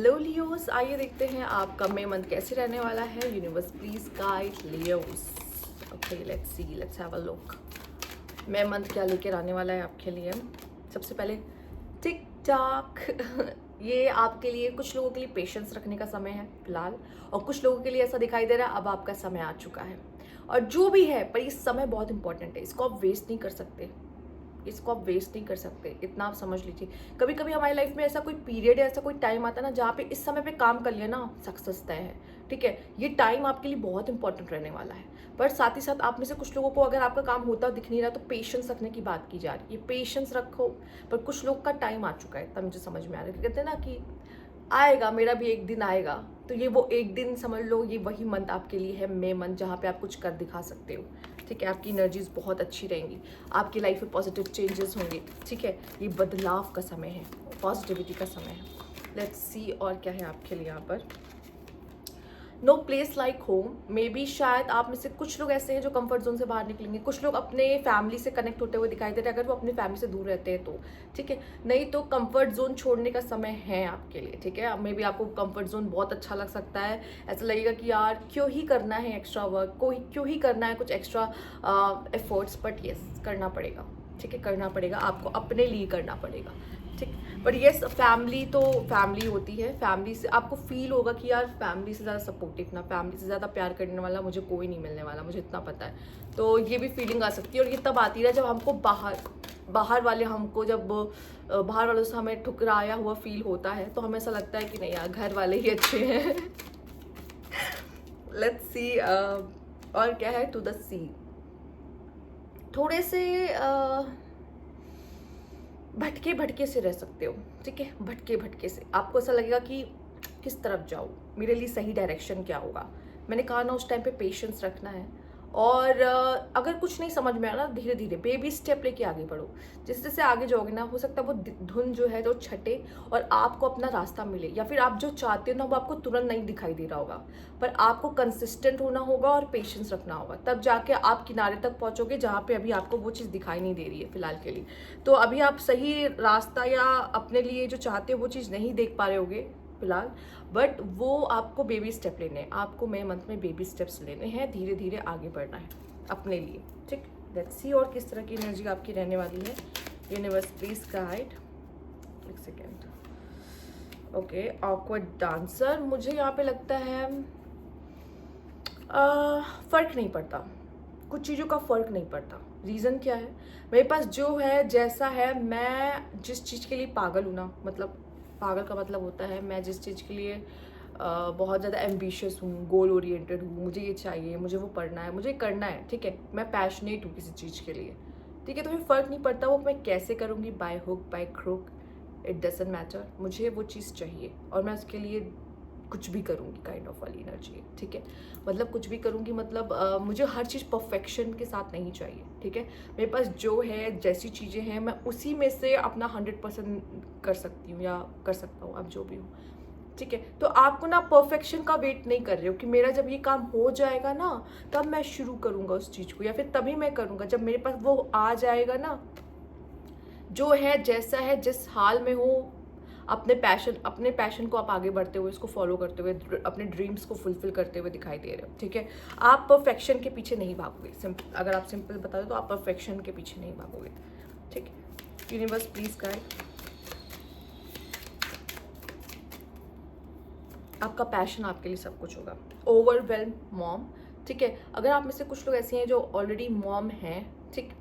Hello Leos, आइए देखते हैं आपका मई मंथ कैसे रहने वाला है। Universe please guide Leos. Okay, let's have a look. मई मंथ क्या लेकर आने वाला है आपके लिए। सबसे पहले टिक टाक ये आपके लिए, कुछ लोगों के लिए पेशेंस रखने का समय है फिलहाल, और कुछ लोगों के लिए ऐसा दिखाई दे रहा है अब आपका समय आ चुका है। और जो भी है, पर ये समय बहुत इंपॉर्टेंट है, इसको आप वेस्ट नहीं कर सकते। इसको आप वेस्ट नहीं कर सकते, इतना आप समझ लीजिए। कभी कभी हमारी लाइफ में ऐसा कोई पीरियड है, ऐसा कोई टाइम आता है ना, जहाँ पे इस समय पे काम कर लिया ना, सक्सेस तय है। ठीक है, ये टाइम आपके लिए बहुत इंपॉर्टेंट रहने वाला है। पर साथ ही साथ आप में से कुछ लोगों को अगर आपका काम होता दिख नहीं रहा, तो पेशेंस रखने की बात की जा रही है। पेशेंस रखो। पर कुछ लोग का टाइम आ चुका है, तब मुझे समझ में आ रहा है। कहते हैं ना कि आएगा, मेरा भी एक दिन आएगा। तो ये वो एक दिन समझ लो, ये वही मंथ आपके लिए है, मई मंथ, जहाँ पे आप कुछ कर दिखा सकते हो। ठीक है, आपकी एनर्जीज बहुत अच्छी रहेंगी, आपकी लाइफ में पॉजिटिव चेंजेस होंगे। ठीक है, ये बदलाव का समय है, पॉजिटिविटी का समय है। लेट्स सी और क्या है आपके लिए यहाँ पर। No place like home. Maybe शायद आप में से कुछ लोग ऐसे हैं जो कंफर्ट जोन से बाहर निकलेंगे। कुछ लोग अपने फैमिली से कनेक्ट होते हुए दिखाई दे रहे हैं, अगर वो अपनी फैमिली से दूर रहते हैं तो। ठीक है, नहीं तो कंफर्ट जोन छोड़ने का समय है आपके लिए। ठीक है, मे बी आपको कंफर्ट जोन बहुत अच्छा लग सकता है, ऐसा लगेगा कि यार क्यों ही करना है एक्स्ट्रा वर्क, क्यों ही करना है कुछ एक्स्ट्रा एफर्ट्स, बट यस करना पड़ेगा। ठीक है, करना पड़ेगा, आपको अपने लिए करना पड़ेगा। ठीक, बट येस फैमिली तो फैमिली होती है। फैमिली से आपको फील होगा कि यार फैमिली से ज़्यादा सपोर्टिव ना, फैमिली से ज़्यादा प्यार करने वाला मुझे कोई नहीं मिलने वाला, मुझे इतना पता है। तो ये भी फीलिंग आ सकती है, और ये तब आती है जब हमको बाहर वाले हमको, जब बाहर वालों से हमें ठुकराया हुआ फील होता है, तो हमें ऐसा लगता है कि नहीं यार, घर वाले ही अच्छे हैं। लेट्स सी और क्या है। टू द सी, थोड़े से भटके भटके से रह सकते हो। ठीक है, भटके भटके से आपको ऐसा लगेगा कि किस तरफ जाऊँ, मेरे लिए सही डायरेक्शन क्या होगा। मैंने कहा ना, उस टाइम पे पेशेंस रखना है। और अगर कुछ नहीं समझ में आ रहा, धीरे धीरे बेबी स्टेप लेके आगे बढ़ो। जैसे जैसे आगे जाओगे ना, हो सकता है वो धुन जो है जो छटे और आपको अपना रास्ता मिले, या फिर आप जो चाहते हो ना वो आपको तुरंत नहीं दिखाई दे रहा होगा। पर आपको कंसिस्टेंट होना होगा और पेशेंस रखना होगा, तब जाके आप किनारे तक पहुंचोगे, जहाँ पे अभी आपको वो चीज़ दिखाई नहीं दे रही है फिलहाल के लिए। तो अभी आप सही रास्ता या अपने लिए जो चाहते हो वो चीज़ नहीं देख पा रहे होगे फिलहाल, बट वो आपको बेबी स्टेप लेने हैं। आपको मई मंथ में बेबी स्टेप्स लेने हैं, धीरे धीरे आगे बढ़ना है अपने लिए। ठीक, लेट्स सी और किस तरह की एनर्जी आपकी रहने वाली है। Universe please guide. एक सेकेंड। ओके, ऑकवर्ड डांसर, मुझे यहाँ पे लगता है फर्क नहीं पड़ता, कुछ चीज़ों का फर्क नहीं पड़ता। रीज़न क्या है, मेरे पास जो है जैसा है, मैं जिस चीज़ के लिए पागल हूँ ना, मतलब पागल का मतलब होता है मैं जिस चीज़ के लिए बहुत ज़्यादा एम्बिशियस हूँ, गोल ओरिएंटेड हूँ, मुझे ये चाहिए, मुझे वो पढ़ना है, मुझे करना है। ठीक है, मैं पैशनेट हूँ किसी चीज़ के लिए। ठीक है, तो फिर फ़र्क नहीं पड़ता वो मैं कैसे करूँगी, by hook by crook, it doesn't matter. मुझे वो चीज़ चाहिए और मैं उसके लिए कुछ भी करूँगी, काइंड ऑफ वाली एनर्जी है। ठीक है, मतलब कुछ भी करूँगी, मतलब मुझे हर चीज़ परफेक्शन के साथ नहीं चाहिए। ठीक है, मेरे पास जो है, जैसी चीज़ें हैं, मैं उसी में से अपना 100% कर सकती हूँ या कर सकता हूँ, अब जो भी हूँ। ठीक है, तो आपको ना परफेक्शन का वेट नहीं कर रहे हो कि मेरा जब ये काम हो जाएगा ना, तब मैं शुरू करूँगा उस चीज़ को, या फिर तभी मैं करूँगा जब मेरे पास वो आ जाएगा ना। जो है, जैसा है, जिस हाल में हो, अपने पैशन को आप आगे बढ़ते हुए, इसको फॉलो करते हुए, अपने ड्रीम्स को फुलफिल करते हुए दिखाई दे रहे हो। ठीक है, आप परफेक्शन के पीछे नहीं भागोगे। सिंपल, अगर आप सिंपल बता दो तो आप परफेक्शन के पीछे नहीं भागोगे। ठीक, यूनिवर्स प्लीज गाइड। आपका पैशन आपके लिए सब कुछ होगा। Overwhelm mom. ठीक है, अगर आप में से कुछ लोग ऐसे हैं जो ऑलरेडी मॉम हैं, ठीक,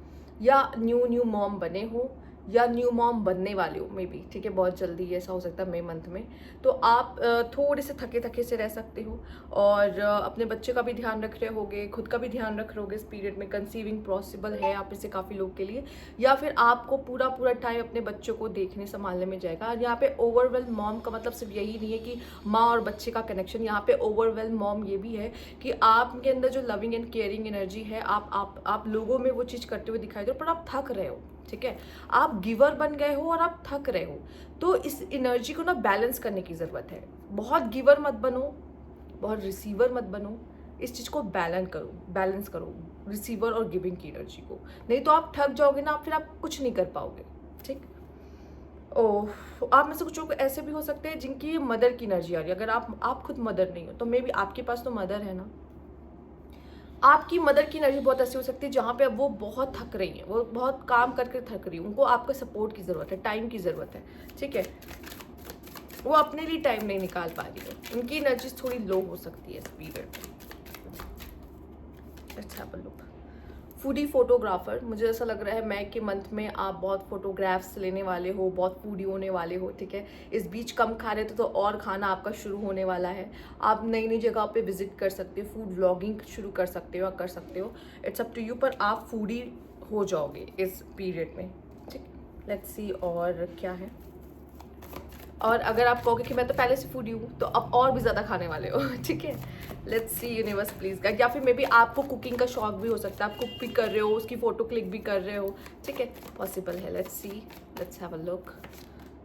या न्यू मॉम बने हो, या न्यू मॉम बनने वाले हो मे बी। ठीक है, बहुत जल्दी ऐसा हो सकता है मई मंथ में। तो आप थोड़े से थके थके से रह सकते हो, और अपने बच्चे का भी ध्यान रख रहे होगे, खुद का भी ध्यान रख रहे होगे। इस पीरियड में कंसीविंग पॉसिबल है आप में से काफ़ी लोग के लिए, या फिर आपको पूरा टाइम अपने बच्चों को देखने संभालने में जाएगा। और यहाँ पे ओवरवेल्म मॉम का मतलब सिर्फ यही नहीं है कि माँ और बच्चे का कनेक्शन, यहाँ पे ओवरवेल्म मॉम ये भी है कि आपके अंदर जो लविंग एंड केयरिंग एनर्जी है, आप लोगों में वो चीज़ करते हुए दिखाई दे, पर आप थक रहे हो। ठीक है, आप गिवर बन गए हो और आप थक रहे हो, तो इस एनर्जी को ना बैलेंस करने की ज़रूरत है। बहुत गिवर मत बनो, बहुत रिसीवर मत बनो, इस चीज़ को बैलेंस करो रिसीवर और गिविंग की एनर्जी को, नहीं तो आप थक जाओगे ना, फिर आप कुछ नहीं कर पाओगे। ठीक, ओह, आप में से कुछ लोग ऐसे भी हो सकते हैं जिनकी मदर की एनर्जी आ रही है। अगर आप खुद मदर नहीं हो तो मे बी आपके पास तो मदर है ना, आपकी मदर की एनर्जी बहुत ऐसी हो सकती है जहाँ पे अब वो बहुत थक रही है, वो बहुत काम करके थक रही है, उनको आपका सपोर्ट की ज़रूरत है, टाइम की ज़रूरत है, ठीक है। वो अपने लिए टाइम नहीं निकाल पा रही है, उनकी एनर्जी थोड़ी लो हो सकती है इस पीरियड में। Let's have a look. Foodie photographer, मुझे ऐसा लग रहा है मई के मंथ में आप बहुत फोटोग्राफ्स लेने वाले हो, बहुत फूडी होने वाले हो, ठीक है। इस बीच कम खा रहे थे तो और खाना आपका शुरू होने वाला है। आप नई नई जगह पे विजिट कर सकते हो, फूड व्लॉगिंग शुरू कर सकते हो या कर सकते हो, इट्स अप टू यू, पर आप फूडी हो जाओगे इस पीरियड में, ठीक। लेट्स सी और क्या है। और अगर आप कहोगे कि मैं तो पहले से फूडी हूँ तो अब और भी ज़्यादा खाने वाले हो, ठीक है। Let's see universe please guide. या फिर मे बी आपको कुकिंग का शौक भी हो सकता है, आप कुक भी कर रहे हो, उसकी फोटो क्लिक भी कर रहे हो, ठीक है, पॉसिबल है। Let's see, let's have a look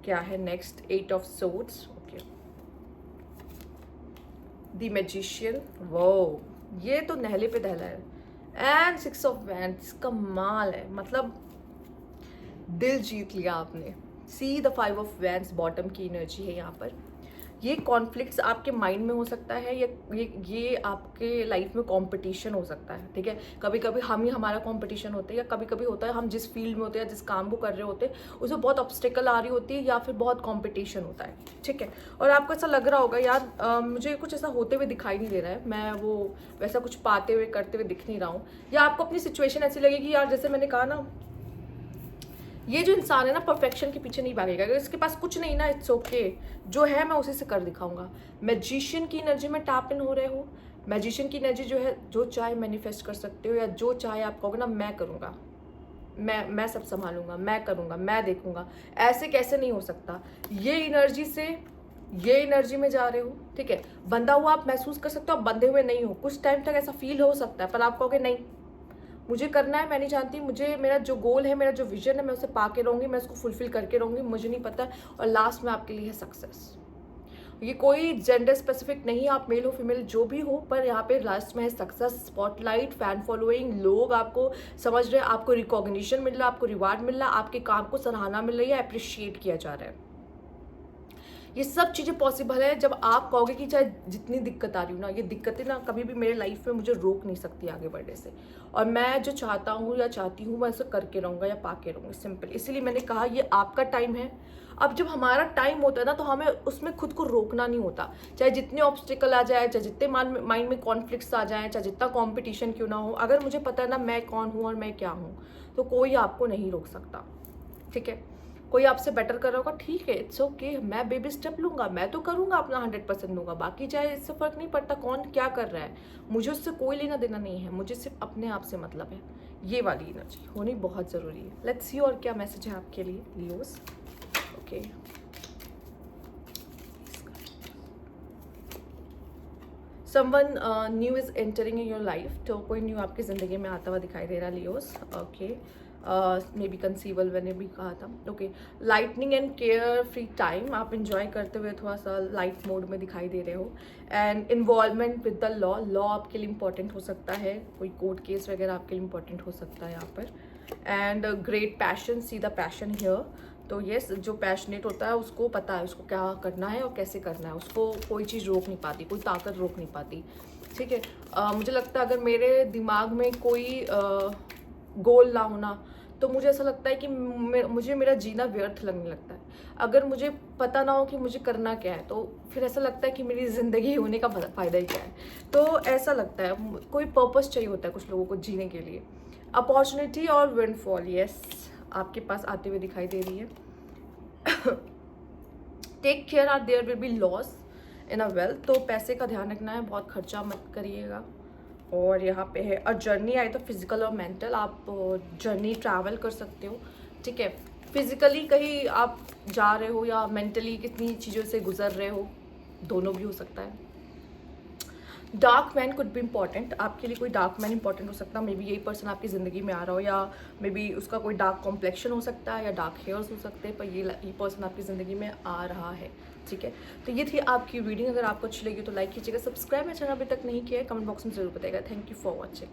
क्या है next. 8 of swords, okay. The magician, वो ये तो नहले पे दहला है। एंड 6 ऑफ वैंड्स, कमाल है, मतलब दिल जीत लिया आपने। See the 5 of wands, bottom की एनर्जी है यहाँ पर। ये कॉन्फ्लिक्ट्स आपके माइंड में हो सकता है, ये आपके लाइफ में कंपटीशन हो सकता है, ठीक है। कभी कभी हम ही हमारा कंपटीशन होता है, या कभी कभी होता है हम जिस फील्ड में होते हैं, जिस काम को कर रहे होते हैं, उसमें बहुत ऑब्स्टिकल आ रही होती है या फिर बहुत कंपटीशन होता है, ठीक है। और आपको ऐसा लग रहा होगा यार मुझे कुछ ऐसा होते हुए दिखाई नहीं दे रहा है, मैं वो वैसा कुछ पाते हुए करते हुए दिख नहीं रहा हूँ, या आपको अपनी सिचुएशन ऐसी लगेगी यार, जैसे मैंने कहा ना, ये जो इंसान है ना परफेक्शन के पीछे नहीं भागेगा। अगर इसके पास कुछ नहीं ना, इट्स ओके, जो है मैं उसी से कर दिखाऊंगा। मैजिशियन की एनर्जी में टैप इन हो रहे हो। मैजिशियन की एनर्जी जो है, जो चाहे मैनिफेस्ट कर सकते हो, या जो चाहे आप कहोगे ना मैं करूँगा, मैं सब संभालूंगा, मैं करूँगा, मैं देखूंगा, ऐसे कैसे नहीं हो सकता। ये एनर्जी से ये एनर्जी में जा रहे हो, ठीक है। बंधा हुआ आप महसूस कर सकते हो, आप बंधे हुए नहीं हो। कुछ टाइम तक ऐसा फील हो सकता है, पर आप कहोगे नहीं मुझे करना है, मैं नहीं जानती, मुझे मेरा जो गोल है, मेरा जो विजन है, मैं उसे पाके रहूँगी, मैं उसको फुलफिल करके रहूँगी, मुझे नहीं पता। और लास्ट में आपके लिए है सक्सेस। ये कोई जेंडर स्पेसिफिक नहीं है, आप मेल हो फीमेल जो भी हो, पर यहाँ पे लास्ट में है सक्सेस, स्पॉटलाइट, फैन फॉलोइंग, लोग आपको समझ रहे हैं, आपको रिकॉग्निशन मिल रहा है, आपको रिवार्ड मिल रहा है, आपके काम को सराहना मिल रही है, अप्रिशिएट किया जा रहा है। ये सब चीज़ें पॉसिबल है जब आप कहोगे कि चाहे जितनी दिक्कत आ रही हो ना, ये दिक्कतें ना कभी भी मेरे लाइफ में मुझे रोक नहीं सकती आगे बढ़ने से, और मैं जो चाहता हूँ या चाहती हूँ मैं ऐसा करके रहूँगा या पाके रहूँगी, सिंपल। इसीलिए मैंने कहा ये आपका टाइम है। अब जब हमारा टाइम होता है ना, तो हमें उसमें खुद को रोकना नहीं होता, चाहे जितने ऑब्स्टिकल आ जाए, चाहे जितने माइंड में कॉन्फ्लिक्ट्स आ जाए, चाहे जितना कॉम्पिटिशन क्यों ना हो, अगर मुझे पता है ना मैं कौन हूँ और मैं क्या हूँ, तो कोई आपको नहीं रोक सकता, ठीक है। कोई आपसे बेटर कर रहा होगा, ठीक है, इट्स ओके, मैं बेबी स्टेप लूंगा, मैं तो करूंगा, अपना 100% दूंगा, बाकी चाहे इससे फर्क नहीं पड़ता कौन क्या कर रहा है, मुझे उससे कोई लेना देना नहीं है, मुझे सिर्फ अपने आप से मतलब है। ये वाली एनर्जी होनी बहुत ज़रूरी है। लेट्स सी और क्या मैसेज है आपके लिए Leos, okay. Someone new is entering in your life, तो कोई न्यू आपकी ज़िंदगी में आता हुआ दिखाई दे रहा है लियोस, ओके। मे बी कंसीवल मैंने भी कहा था, okay. Lightning and care free time, आप इंजॉय करते हुए थोड़ा सा लाइट मोड में दिखाई दे रहे हो। And involvement with the law, law आपके लिए इंपॉर्टेंट हो सकता है, कोई कोर्ट केस वगैरह आपके लिए इंपॉर्टेंट हो सकता है यहाँ पर। And great passion, see the passion here, तो येस, जो पैशनेट होता है उसको पता है उसको क्या करना है और कैसे करना है, उसको कोई चीज़ रोक नहीं पाती, कोई ताकत रोक नहीं पाती, ठीक है। मुझे लगता है अगर मेरे दिमाग में कोई गोल ना होना, तो मुझे ऐसा लगता है कि मुझे मेरा जीना व्यर्थ लगने लगता है। अगर मुझे पता ना हो कि मुझे करना क्या है, तो फिर ऐसा लगता है कि मेरी ज़िंदगी होने का फ़ायदा ही क्या है। तो ऐसा लगता है कोई पर्पस चाहिए होता है कुछ लोगों को जीने के लिए। अपॉर्चुनिटी और विंडफॉल, यस, आपके पास आते हुए दिखाई दे रही है। Take care or there will be loss in a wealth, तो पैसे का ध्यान रखना है, बहुत खर्चा मत करिएगा। और यहाँ पे है अ जर्नी, आए तो फिजिकल और मेंटल, आप जर्नी ट्रैवल कर सकते हो, ठीक है। फिजिकली कहीं आप जा रहे हो या मेंटली कितनी चीज़ों से गुजर रहे हो, दोनों भी हो सकता है। डार्क मैन कुड भी इंपॉर्टेंट, आपके लिए कोई डार्क मैन इंपॉर्टेंट हो सकता है, मे बी यही पर्सन आपकी ज़िंदगी में आ रहा हो, या मे बी उसका कोई डार्क कॉम्प्लेक्शन हो सकता है या डार्क हेयर्स हो सकते हैं, पर ये पर्सन आपकी ज़िंदगी में आ रहा है, ठीक है। तो ये थी आपकी रीडिंग, अगर आपको अच्छी लगी तो लाइक कीजिएगा, सब्सक्राइब मेरा चैनल अभी तक नहीं किया है, कमेंट बॉक्स में जरूर बताइएगा। Thank you for watching.